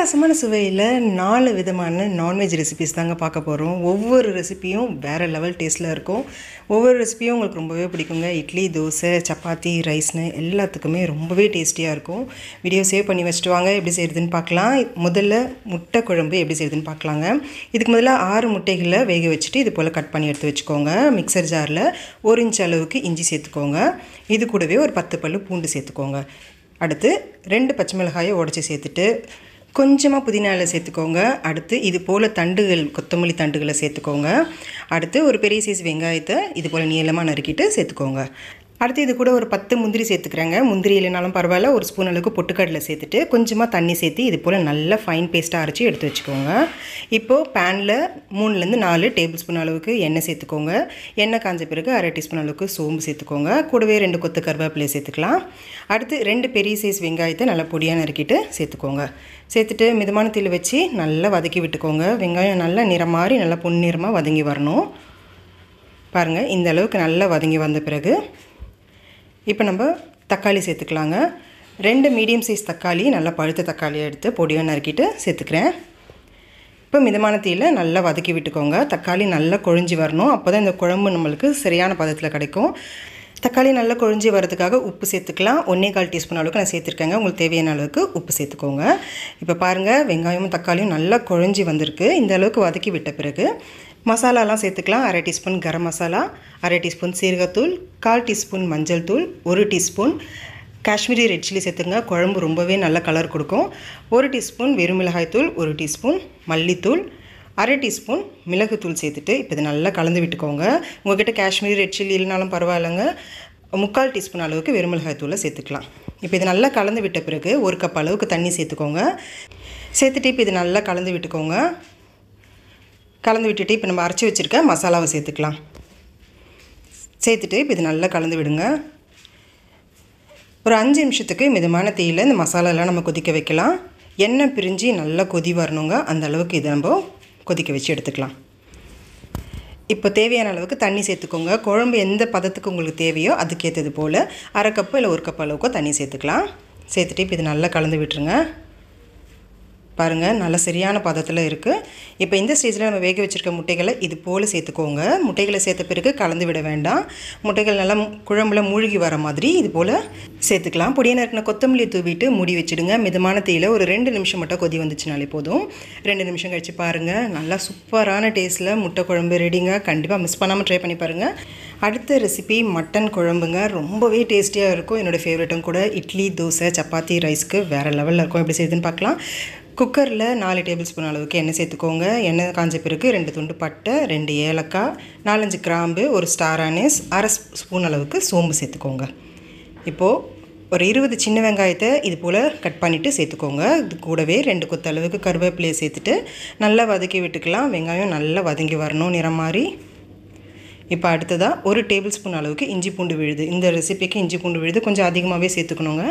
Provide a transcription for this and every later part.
அட்டகாசமான சுவையில் 4 விதமான நான்வெஜ் ரெசிபீஸ் தாங்க பார்க்க போகிறோம். ஒவ்வொரு ரெசிபியும் வேறு லெவல் டேஸ்ட்டில் இருக்கும். ஒவ்வொரு ரெசிபியும் உங்களுக்கு ரொம்பவே பிடிக்குங்க. இட்லி, தோசை, சப்பாத்தி, ரைஸ்னு எல்லாத்துக்குமே ரொம்பவே டேஸ்டியாக இருக்கும். வீடியோ சேவ் பண்ணி வச்சுட்டு வாங்க, எப்படி செய்கிறதுன்னு பார்க்கலாம். முதல்ல முட்டை குழம்பு எப்படி செய்கிறதுன்னு பார்க்கலாங்க. இதுக்கு முதல்ல 6 முட்டைகளை வேக வச்சுட்டு இது போல் கட் பண்ணி எடுத்து வச்சுக்கோங்க. மிக்சர் ஜாரில் 1 இன்ச் அளவுக்கு இஞ்சி சேர்த்துக்கோங்க. இது கூடவே ஒரு 10 பல்லு பூண்டு சேர்த்துக்கோங்க. அடுத்து 2 பச்சை மிளகாயை உடச்சி சேர்த்துட்டு கொஞ்சமாக புதினா இலை சேர்த்துக்கோங்க. அடுத்து இது போல் தண்டுகள், கொத்தமல்லி தண்டுகளை சேர்த்துக்கோங்க. அடுத்து ஒரு பெரிய சைஸ் வெங்காயத்தை இது போல் நீளமாக நறுக்கிட்டு சேர்த்துக்கோங்க. அடுத்து இது கூட ஒரு 10 முந்திரி சேர்த்துக்கிறேங்க. முந்திரி இல்லைனாலும் பரவாயில்ல. ஒரு ஸ்பூன் அளவுக்கு பொட்டுக்கடலை சேர்த்துட்டு கொஞ்சமாக தண்ணி சேர்த்து இது போல் நல்லா ஃபைன் பேஸ்ட்டாக அரைச்சி எடுத்து வச்சுக்கோங்க. இப்போது பேனில் 3லேருந்து 4 டேபிள் ஸ்பூன் அளவுக்கு எண்ணெய் சேர்த்துக்கோங்க. எண்ணெய் காஞ்ச பிறகு 1/2 டீஸ்பூன் அளவுக்கு சோம்பு சேர்த்துக்கோங்க. கூடவே 2 கொத்து கருவேப்பிலை சேர்த்துக்கலாம். அடுத்து 2 பெரிய சைஸ் வெங்காயத்தை நல்லா பொடியாக நறுக்கிட்டு சேர்த்துக்கோங்க. சேர்த்துட்டு மிதமான தீயில் வச்சு நல்லா வதக்கி விட்டுக்கோங்க. வெங்காயம் நல்லா நிறம் மாறி நல்லா பொன்னிறமாக வதங்கி வரணும். பாருங்கள், இந்த அளவுக்கு நல்லா வதங்கி வந்த பிறகு இப்போ நம்ம தக்காளி சேர்த்துக்கலாங்க. 2 மீடியம் சைஸ் தக்காளி, நல்லா பழுத்த தக்காளியை எடுத்து பொடியாக நறுக்கிட்டு சேர்த்துக்கிறேன். இப்போ மிதமான தீயில் நல்லா வதக்கி விட்டுக்கோங்க. தக்காளி நல்லா கொழிஞ்சி வரணும். அப்போ தான் இந்த குழம்பு நம்மளுக்கு சரியான பதத்தில் கிடைக்கும். தக்காளி நல்லா கொழிஞ்சி வரதுக்காக உப்பு சேர்த்துக்கலாம். 1/4 டீஸ்பூன் அளவுக்கு நான் சேர்த்துருக்கேங்க. உங்களுக்கு தேவையான அளவுக்கு உப்பு சேர்த்துக்கோங்க. இப்போ பாருங்கள், வெங்காயமும் தக்காளியும் நல்லா கொழிஞ்சி வந்திருக்கு. இந்த அளவுக்கு வதக்கி விட்ட பிறகு மசாலாலாம் சேர்த்துக்கலாம். 1/2 டீஸ்பூன் கரம் மசாலா, 1/2 டீஸ்பூன் சீரகத்தூள், 1/4 டீஸ்பூன் மஞ்சள் தூள், 1 டீஸ்பூன் காஷ்மீரி ரெட் சில்லி சேர்த்துங்க. குழம்பு ரொம்பவே நல்ல கலர் கொடுக்கும். 1 டீஸ்பூன் வெறும் மிளகாய்த்தூள், 1 டீஸ்பூன் மல்லித்தூள், 1/2 டீஸ்பூன் மிளகுத்தூள் சேர்த்துட்டு இப்போ இது நல்லா கலந்து விட்டுக்கோங்க. உங்கள்கிட்ட காஷ்மீரி ரெட் சில்லி இல்லைனாலும் பரவாயில்லைங்க. 3/4 டீஸ்பூன் அளவுக்கு வெறும் மிளகாய்த்தூளை சேர்த்துக்கலாம். இப்போ இது நல்லா கலந்து விட்ட பிறகு 1 கப் அளவுக்கு தண்ணி சேர்த்துக்கோங்க. சேர்த்துட்டு இப்போ இது நல்லா கலந்து விட்டுக்கோங்க. கலந்து விட்டுட்டு இப்போ நம்ம அரைச்சி வச்சுருக்க மசாலாவை சேர்த்துக்கலாம். சேர்த்துட்டு இப்போ இது நல்லா கலந்து விடுங்க. ஒரு 5 நிமிஷத்துக்கு மிதமான தீயில் இந்த மசாலாலாம் நம்ம கொதிக்க வைக்கலாம். எண்ணெய் பிரிஞ்சு நல்லா கொதி வரணுங்க. அந்த அளவுக்கு இதை நம்ம கொதிக்க வச்சு எடுத்துக்கலாம். இப்போ தேவையான அளவுக்கு தண்ணி சேர்த்துக்கோங்க. குழம்பு எந்த பதத்துக்கு உங்களுக்கு தேவையோ அதுக்கேற்றது போல் 1/2 கப்பு இல்லை 1 கப் அளவுக்கு தண்ணி சேர்த்துக்கலாம். சேர்த்துட்டு இப்போ இது நல்லா கலந்து விட்டுருங்க. பாருங்கள், நல்ல சரியான பதத்தில் இருக்குது. இப்போ இந்த ஸ்டேஜில் நம்ம வேக வச்சுருக்க முட்டைகளை இது போல் சேர்த்துக்கோங்க. முட்டைகளை சேர்த்த பிறகு கலந்து விட வேண்டாம். முட்டைகள் நல்லா குழம்புல மூழ்கி வர மாதிரி இது போல் சேர்த்துக்கலாம். பொடியை நறுக்கின கொத்தமல்லி தூவிட்டு மூடி வச்சுடுங்க. மிதமான தீயில் ஒரு 2 நிமிஷம் மட்டும் கொதி வந்துச்சுனாலே போதும். 2 நிமிஷம் கழித்து பாருங்கள், நல்லா சூப்பரான டேஸ்ட்டில் முட்டை குழம்பு ரெடிங்க. கண்டிப்பாக மிஸ் பண்ணாமல் ட்ரை பண்ணி பாருங்கள். அடுத்த ரெசிபி மட்டன் குழம்புங்க. ரொம்பவே டேஸ்டியாக இருக்கும். என்னோடய ஃபேவரெட்டும் கூட. இட்லி, தோசை, சப்பாத்தி, ரைஸ்க்கு வேறு லெவலில் இருக்கும். எப்படி செய்யுதுன்னு பார்க்கலாம். குக்கரில் 4 டேபிள் ஸ்பூன் அளவுக்கு எண்ணெய் சேர்த்துக்கோங்க. எண்ணெய் காஞ்ச பிறகு 2 துண்டு பட்டை, 2 ஏலக்காய், 4-5 கிராம்பு, ஒரு ஸ்டார் ஆனிஸ், 1/2 ஸ்பூன் அளவுக்கு சோம்பு சேர்த்துக்கோங்க. இப்போது ஒரு 20 சின்ன வெங்காயத்தை இது போல் கட் பண்ணிவிட்டு சேர்த்துக்கோங்க. இது கூடவே 2 கொத்து அளவுக்கு கருவேப்பிலையை சேர்த்துட்டு நல்லா வதக்கி விட்டுக்கலாம். வெங்காயம் நல்லா வதங்கி வரணும் நிறம் மாதிரி. இப்போ அடுத்ததாக 1 டேபிள் ஸ்பூன் அளவுக்கு இஞ்சி பூண்டு விழுது. இந்த ரெசிபிக்கு இஞ்சி பூண்டு விழுது கொஞ்சம் அதிகமாகவே சேர்த்துக்கணுங்க.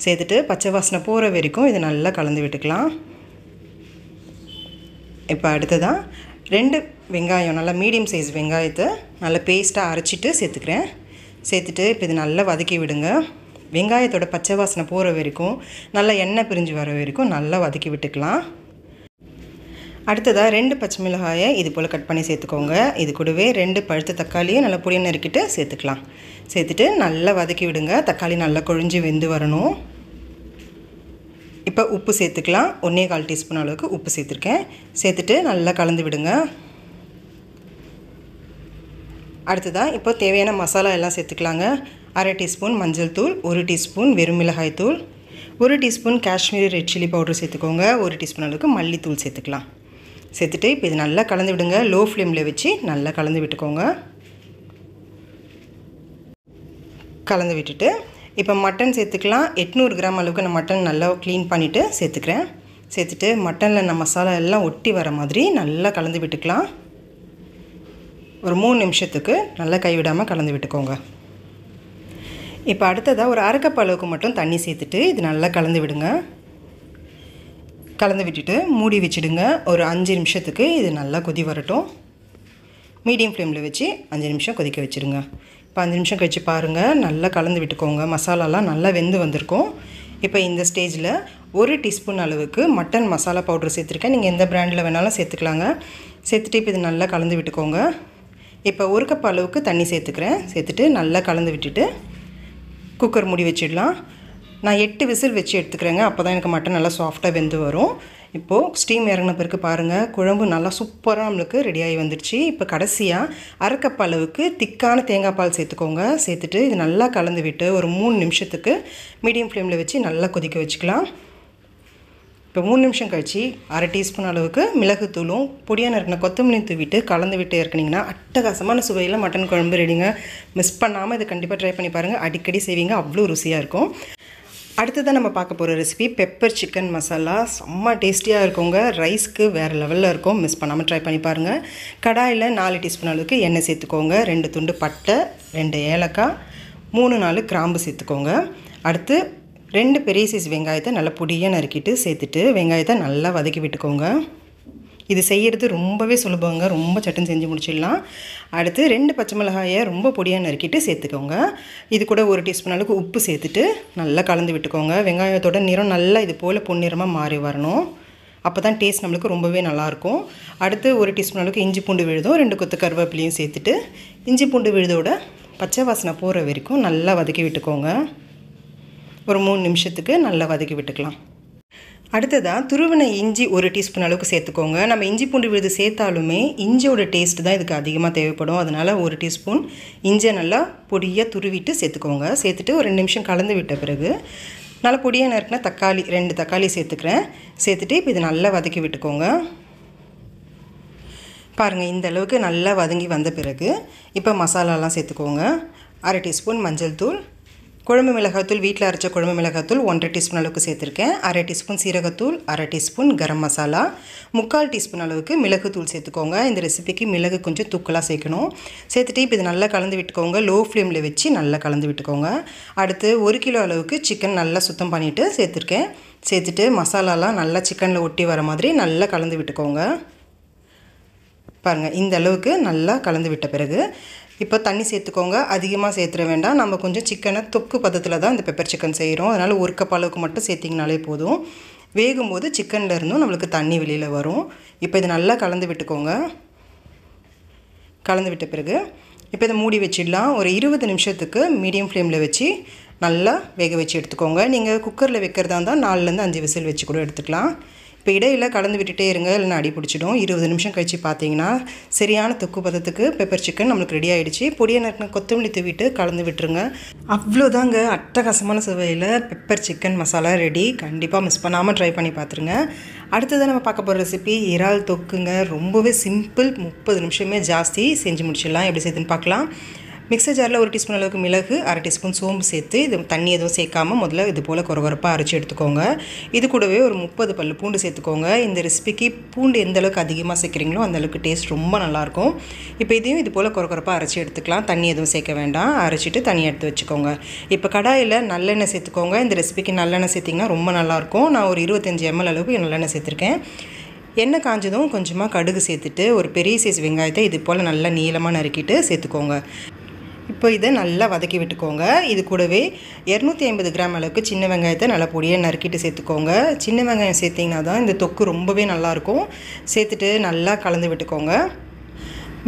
சேர்த்துட்டு பச்சை வாசனை போகிற வரைக்கும் இதை நல்லா கலந்து விட்டுக்கலாம். இப்போ அடுத்ததாக 2 வெங்காயம், நல்லா மீடியம் சைஸ் வெங்காயத்தை நல்லா பேஸ்ட்டாக அரைச்சிட்டு சேர்த்துக்கிறேன். சேர்த்துட்டு இப்போ இது நல்லா வதக்கி விடுங்க. வெங்காயத்தோட பச்சை வாசனை போகிற வரைக்கும் நல்லா எண்ணெய் பிரிஞ்சு வர வரைக்கும் நல்லா வதக்கி விட்டுக்கலாம். அடுத்ததாக 2 பச்சை மிளகாயை இது போல் கட் பண்ணி சேர்த்துக்கோங்க. இது கூடவே 2 பழுத்த தக்காளியை நல்லா பொடியாக நறுக்கிட்டு சேர்த்துக்கலாம். சேர்த்துட்டு நல்லா வதக்கி விடுங்க. தக்காளி நல்லா கொழிஞ்சி வெந்து வரணும். இப்போ உப்பு சேர்த்துக்கலாம். 1/4 டீஸ்பூன் அளவுக்கு உப்பு சேர்த்துருக்கேன். சேர்த்துட்டு நல்லா கலந்து விடுங்க. அடுத்ததாக இப்போ தேவையான மசாலா எல்லாம் சேர்த்துக்கலாங்க. 1/2 டீஸ்பூன் மஞ்சள் தூள், 1 டீஸ்பூன் வெறும் மிளகாய் தூள், 1 teaspoon Kashmiri red chilli powder சேர்த்துக்கோங்க. 1 டீஸ்பூன் அளவுக்கு மல்லித்தூள் சேர்த்துக்கலாம். சேர்த்துட்டு இப்போ இது நல்லா கலந்து விடுங்க. லோ ஃப்ளேமில் வச்சு நல்லா கலந்து விட்டுக்கோங்க. கலந்து விட்டுட்டு இப்போ மட்டன் சேர்த்துக்கலாம். 800 கிராம் அளவுக்கு நான் மட்டன் நல்லா க்ளீன் பண்ணிவிட்டு சேர்த்துக்கிறேன். சேர்த்துட்டு மட்டனில் நான் மசாலா எல்லாம் ஒட்டி வர மாதிரி நல்லா கலந்து விட்டுக்கலாம். ஒரு 3 நிமிஷத்துக்கு நல்லா கைவிடாமல் கலந்து விட்டுக்கோங்க. இப்போ அடுத்ததாக ஒரு 1/2 கப் அளவுக்கு மட்டும் தண்ணி சேர்த்துட்டு இது நல்லா கலந்து விடுங்க. கலந்து விட்டுட்டு மூடி வச்சுடுங்க. ஒரு 5 நிமிஷத்துக்கு இது நல்லா கொதி வரட்டும். மீடியம் ஃப்ளேமில் வச்சு 5 நிமிஷம் கொதிக்க வச்சுடுங்க. இப்போ 5 நிமிஷம் கழிச்சு பாருங்கள், நல்லா கலந்து விட்டுக்கோங்க. மசாலாலாம் நல்லா வெந்து வந்திருக்கும். இப்போ இந்த ஸ்டேஜில் 1 டீஸ்பூன் அளவுக்கு மட்டன் மசாலா பவுடர் சேர்த்துருக்கேன். நீங்கள் எந்த பிராண்டில் வேணாலும் சேர்த்துக்கலாங்க. சேர்த்துட்டு இப்போ இது நல்லா கலந்து விட்டுக்கோங்க. இப்போ 1 கப் அளவுக்கு தண்ணி சேர்த்துக்கிறேன். சேர்த்துட்டு நல்லா கலந்து விட்டுட்டு குக்கர் மூடி வச்சிடலாம். நான் 8 விசில் வச்சு எடுத்துக்கிறேங்க. அப்போ தான் எனக்கு மட்டன் நல்லா சாஃப்டாக வெந்து வரும். இப்போது ஸ்டீம் இறங்கின பிறகு பாருங்கள், குழம்பு நல்லா சூப்பராக நம்மளுக்கு ரெடியாகி வந்துடுச்சு. இப்போ கடைசியாக 1/2 கப் அளவுக்கு திக்கான தேங்காய் பால் சேர்த்துக்கோங்க. சேர்த்துட்டு இது நல்லா கலந்து விட்டு ஒரு 3 நிமிஷத்துக்கு மீடியம் ஃப்ளேமில் வச்சு நல்லா கொதிக்க வச்சுக்கலாம். இப்போ 3 நிமிஷம் கழிச்சு 1/2 டீஸ்பூன் அளவுக்கு மிளகுத்தூளும் பொடியாக நறுக்கின கொத்தமல்லி தூவிட்டு கலந்து விட்டு இறக்குனிங்கன்னா அட்டகாசமான சுவையில் மட்டன் குழம்பு ரெடிங்க. மிஸ் பண்ணாமல் இதை கண்டிப்பாக ட்ரை பண்ணி பாருங்கள். அடிக்கடி செய்வீங்க, அவ்வளோ ருசியாக இருக்கும். அடுத்ததான் நம்ம பார்க்க போகிற ரெசிபி பெப்பர் சிக்கன் மசாலா. செம்ம டேஸ்டியாக இருக்குங்க. ரைஸ்க்கு வேறு லெவலில் இருக்கும். மிஸ் பண்ணாமல் ட்ரை பண்ணி பாருங்கள். கடாயில் 4 டீஸ்பூன் அளவுக்கு எண்ணெய் சேர்த்துக்கோங்க. 2 துண்டு பட்டை, 2 ஏலக்காய், 3-4 கிராம்பு சேர்த்துக்கோங்க. அடுத்து 2 பெரிய சைஸ் வெங்காயத்தை நல்லா பொடியாக நறுக்கிட்டு சேர்த்துட்டு வெங்காயத்தை நல்லா வதக்கி விட்டுக்கோங்க. இது செய்கிறது ரொம்பவே சுலபங்க. ரொம்ப சட்டுன்னு செஞ்சு முடிச்சிடலாம். அடுத்து 2 பச்சை மிளகாயை ரொம்ப பொடியாக நறுக்கிட்டு சேர்த்துக்கோங்க. இது கூட 1 டீஸ்பூன் அளவுக்கு உப்பு சேர்த்துட்டு நல்லா கலந்து விட்டுக்கோங்க. வெங்காயத்தோட நிறம் நல்லா இது போல் பொன்னிறமாக மாறி வரணும். அப்போ தான் டேஸ்ட் நம்மளுக்கு ரொம்பவே நல்லாயிருக்கும். அடுத்து 1 டீஸ்பூன் அளவுக்கு இஞ்சி பூண்டு விழுதும் 2 கொத்து கருவேப்பிலையும் சேர்த்துட்டு இஞ்சி பூண்டு விழுதோட பச்சை வாசனை போகிற வரைக்கும் நல்லா வதக்கி விட்டுக்கோங்க. ஒரு 3 நிமிஷத்துக்கு நல்லா வதக்கி விட்டுக்கலாம். அடுத்ததாக துருவின இஞ்சி 1 டீஸ்பூன் அளவுக்கு சேர்த்துக்கோங்க. நம்ம இஞ்சி பூண்டு விழுது சேர்த்தாலுமே இஞ்சியோட டேஸ்ட் தான் இதுக்கு அதிகமாக தேவைப்படும். அதனால் 1 டீஸ்பூன் இஞ்சியை நல்லா பொடியாக துருவிட்டு சேர்த்துக்கோங்க. சேர்த்துட்டு ஒரு 2 நிமிஷம் கலந்து விட்ட பிறகு நல்லா பொடியாக நறுக்கின தக்காளி 2 தக்காளி சேர்த்துக்கிறேன். சேர்த்துட்டு இப்போ இது நல்லா வதக்கி விட்டுக்கோங்க. பாருங்கள், இந்த அளவுக்கு நல்லா வதங்கி வந்த பிறகு இப்போ மசாலாலாம் சேர்த்துக்கோங்க. 1/2 டீஸ்பூன் மஞ்சள் தூள், குழம்பு மிளகாய்த்தூள், வீட்டில் அரைச்ச குழம்பு மிளகாய்த்தூள் 1/2 டீஸ்பூன் அளவுக்கு சேர்த்துருக்கேன். 1/2 டீஸ்பூன் சீரகத்தூள், 1/2 டீஸ்பூன் கரம் மசாலா, 3/4 டீஸ்பூன் அளவுக்கு மிளகுத்தூள் சேர்த்துக்கோங்க. இந்த ரெசிபிக்கு மிளகு கொஞ்சம் தூக்கலாக சேர்க்கணும். சேர்த்துட்டு இப்போ இது நல்லா கலந்து விட்டுக்கோங்க. லோ ஃப்ளேமில் வச்சு நல்லா கலந்து விட்டுக்கோங்க. அடுத்து 1 கிலோ அளவுக்கு சிக்கன் நல்லா சுத்தம் பண்ணிவிட்டு சேர்த்துருக்கேன். சேர்த்துட்டு மசாலாலாம் நல்லா சிக்கனில் ஒட்டி வர மாதிரி நல்லா கலந்து விட்டுக்கோங்க. பாருங்கள், இந்த அளவுக்கு நல்லா கலந்து விட்ட பிறகு இப்போ தண்ணி சேர்த்துக்கோங்க. அதிகமாக சேர்த்துட வேண்டாம். நம்ம கொஞ்சம் சிக்கனை தொக்கு பதத்தில் தான் இந்த பெப்பர் சிக்கன் செய்கிறோம். அதனால் 1 கப் அளவுக்கு மட்டும் சேர்த்திங்கனாலே போதும். வேகும்போது சிக்கனில் இருந்தும் நம்மளுக்கு தண்ணி வெளியில் வரும். இப்போ இது நல்லா கலந்து விட்டுக்கோங்க. கலந்து விட்ட பிறகு இப்போ இதை மூடி வச்சிடலாம். ஒரு 20 நிமிஷத்துக்கு மீடியம் ஃப்ளேமில் வச்சு நல்லா வேக வச்சு எடுத்துக்கோங்க. நீங்கள் குக்கரில் வைக்கிறதா இருந்தால் 4லேருந்து 5 விசில் வச்சு கூட எடுத்துக்கலாம். இப்போ இடையில் கலந்து விட்டுட்டே இருங்க, இல்லைன்னா அடி பிடிச்சிடும். 20 நிமிஷம் கழித்து பார்த்தீங்கன்னா சரியான தொக்கு பதத்துக்கு பெப்பர் சிக்கன் நம்மளுக்கு ரெடி ஆகிடுச்சு. பொடியை நறுக்கின கொத்தமல்லி தூவிட்டு கலந்து விட்டுருங்க. அவ்வளோதாங்க, அட்டகாசமான சுவையில் பெப்பர் சிக்கன் மசாலா ரெடி. கண்டிப்பாக மிஸ் பண்ணாமல் ட்ரை பண்ணி பார்த்துருங்க. அடுத்ததான் நம்ம பார்க்க போகிற ரெசிபி இறால் தொக்குங்க. ரொம்பவே சிம்பிள், 30 நிமிஷமே ஜாஸ்தி செஞ்சு முடிச்சிடலாம். எப்படி செய்யுதுன்னு பார்க்கலாம். மிக்சர் ஜாரில் 1 டீஸ்பூன் அளவுக்கு மிளகு, 1/2 டீஸ்பூன் சோம்பு சேர்த்து இது தண்ணி எதுவும் சேர்க்காமல் முதல்ல இது போல் கொரகொரப்பாக அரைச்சி எடுத்துக்கோங்க. இது கூடவே ஒரு 30 பல் பூண்டு சேர்த்துக்கோங்க. இந்த ரெசிபிக்கு பூண்டு எந்த அளவுக்கு அதிகமாக சேர்க்குறீங்களோ அந்த அளவுக்கு டேஸ்ட் ரொம்ப நல்லாயிருக்கும். இப்போ இதையும் இது போல் கொரகொரப்பாக அரைச்சி எடுத்துக்கலாம். தண்ணி எதுவும் சேர்க்க வேண்டாம். அரைச்சிட்டு தண்ணி எடுத்து வச்சுக்கோங்க. இப்போ கடாயில் நல்லெண்ணெய் சேர்த்துக்கோங்க. இந்த ரெசிபிக்கு நல்லெண்ணெய் சேர்த்திங்கன்னா ரொம்ப நல்லாயிருக்கும். நான் ஒரு 25 ml அளவுக்கு நல்லெண்ணெய் சேர்த்துருக்கேன். எண்ணெய் காஞ்சதும் கொஞ்சமாக கடுகு சேர்த்துட்டு ஒரு பெரிய சைஸ் வெங்காயத்தை இது போல் நல்லா நீளமாக நறுக்கிட்டு சேர்த்துக்கோங்க. இப்போ இதை நல்லா வதக்கி விட்டுக்கோங்க. இது கூடவே 250 கிராம் அளவுக்கு சின்ன வெங்காயத்தை நல்லா பொடியாக நறுக்கிட்டு சேர்த்துக்கோங்க. சின்ன வெங்காயம் சேர்த்திங்கன்னா தான் இந்த தொக்கு ரொம்பவே நல்லாயிருக்கும். சேர்த்துட்டு நல்லா கலந்து விட்டுக்கோங்க.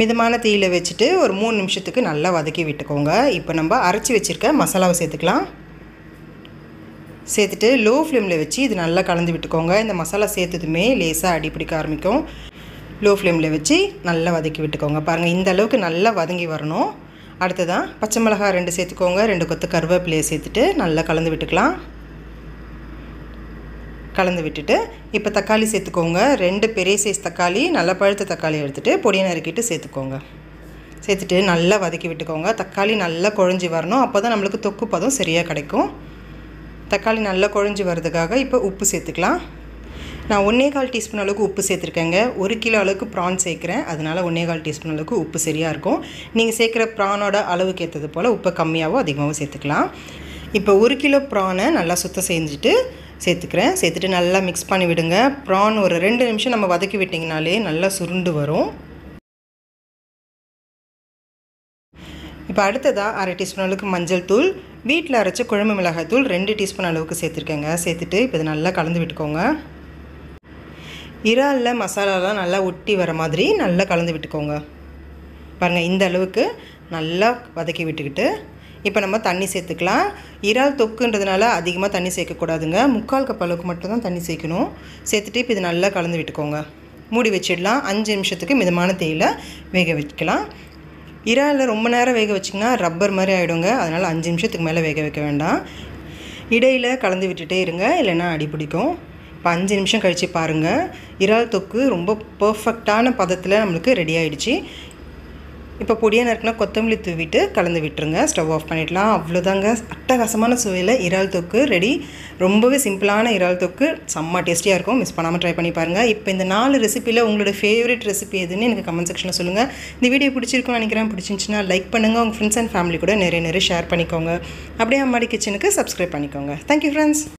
மிதமான தீயில் வச்சுட்டு ஒரு 3 நிமிஷத்துக்கு நல்லா வதக்கி விட்டுக்கோங்க. இப்போ நம்ம அரைச்சி வச்சுருக்க மசாலாவை சேர்த்துக்கலாம். சேர்த்துட்டு லோ ஃப்ளேமில் வச்சு இது நல்லா கலந்து விட்டுக்கோங்க. இந்த மசாலா சேர்த்ததுமே லேசாக அடி பிடிக்க ஆரம்பிக்கும். லோ ஃப்ளேமில் வச்சு நல்லா வதக்கி விட்டுக்கோங்க. பாருங்கள், இந்த அளவுக்கு நல்லா வதங்கி வரணும். அடுத்ததான் பச்சை மிளகாய் 2 சேர்த்துக்கோங்க. 2 கொத்து கருவேப்பிலையை சேர்த்துட்டு நல்லா கலந்து விட்டுக்கலாம். கலந்து விட்டுட்டு இப்போ தக்காளி சேர்த்துக்கோங்க. 2 பெரிய சைஸ் தக்காளி, நல்லா பழுத்த தக்காளி எடுத்துகிட்டு பொடியை நறுக்கிட்டு சேர்த்துக்கோங்க. சேர்த்துட்டு நல்லா வதக்கி விட்டுக்கோங்க. தக்காளி நல்லா குழஞ்சி வரணும். அப்போ தான் நம்மளுக்கு தொக்கு பதம் சரியாக கிடைக்கும். தக்காளி நல்லா குழஞ்சி வர்றதுக்காக இப்போ உப்பு சேர்த்துக்கலாம். நான் 1/4 டீஸ்பூன் அளவுக்கு உப்பு சேர்த்துருக்கேங்க. 1 கிலோ அளவுக்கு ப்ரான் சேர்க்குறேன். அதனால் 1/4 டீஸ்பூன் அளவுக்கு உப்பு சரியாக இருக்கும். நீங்கள் சேர்க்குற ப்ரானோட அளவுக்கு ஏற்றது போல் உப்பை கம்மியாகவோ அதிகமாகவோ சேர்த்துக்கலாம். இப்போ 1 கிலோ ப்ரானை நல்லா சுத்தம் செஞ்சுட்டு சேர்த்துக்கிறேன். சேர்த்துட்டு நல்லா மிக்ஸ் பண்ணி விடுங்க. ப்ரான் ஒரு 2 நிமிஷம் நம்ம வதக்கி விட்டிங்கனாலே நல்லா சுருண்டு வரும். இப்போ அடுத்ததாக 1/2 டீஸ்பூன் அளவுக்கு மஞ்சள் தூள், வீட்டில் அரைச்ச குழம்பு மிளகாய் தூள் 2 டீஸ்பூன் அளவுக்கு சேர்த்துருக்கேங்க. சேர்த்துட்டு இப்போ இதை நல்லா கலந்து விட்டுக்கோங்க. இறாலில் மசாலாலாம் நல்லா ஒட்டி வர மாதிரி நல்லா கலந்து விட்டுக்கோங்க. பாருங்கள், இந்த அளவுக்கு நல்லா வதக்கி விட்டுக்கிட்டு இப்போ நம்ம தண்ணி சேர்த்துக்கலாம். இறால் தொக்குன்றதுனால அதிகமாக தண்ணி சேர்க்கக்கூடாதுங்க. 3/4 கப் அளவுக்கு மட்டும்தான் தண்ணி சேர்க்கணும். சேர்த்துட்டு இப்போ இது நல்லா கலந்து விட்டுக்கோங்க. மூடி வச்சிடலாம். 5 நிமிஷத்துக்கு மிதமான தீயில வேக வைக்கலாம். இறாலில் ரொம்ப நேரம் வேக வச்சிங்கன்னா ரப்பர் மாதிரி ஆகிடுங்க. அதனால் 5 நிமிஷத்துக்கு மேலே வேக வைக்க வேண்டாம். இடையில் கலந்து விட்டுட்டே இருங்க, இல்லைன்னா அடி பிடிக்கும். இப்போ 5 நிமிஷம் கழித்து பாருங்கள், இறால் தொக்கு ரொம்ப பர்ஃபெக்டான பதத்தில் நம்மளுக்கு ரெடி ஆகிடுச்சு. இப்போ பொடியாக நறுக்கினா கொத்தமல்லி தூவிட்டு கலந்து விட்டுருங்க. ஸ்டவ் ஆஃப் பண்ணிடலாம். அவ்வளோதாங்க, அட்டகாசமான சுவையில் இறால் தொக்கு ரெடி. ரொம்பவே சிம்பிளான இறால் தொக்கு, செம்ம டேஸ்டியாக இருக்கும். மிஸ் பண்ணாமல் ட்ரை பண்ணி பாருங்கள். இப்போ இந்த 4 ரெசிப்பியில் உங்களோட ஃபேவரட் ரெசிபி எதுன்னு எனக்கு கமெண்ட் செக்ஷனில் சொல்லுங்கள். இந்த வீடியோ பிடிச்சிருக்குன்னு நினைக்கிறேன். பிடிச்சிருந்துச்சுன்னா லைக் பண்ணுங்கள். உங்கள் ஃப்ரெண்ட்ஸ் அண்ட் ஃபேமிலி கூட நிறைய ஷேர் பண்ணிக்கோங்க. அப்படியே அம்மாடி கிச்சனுக்கு சப்ஸ்கிரைப் பண்ணிக்கோங்க. Thank you friends.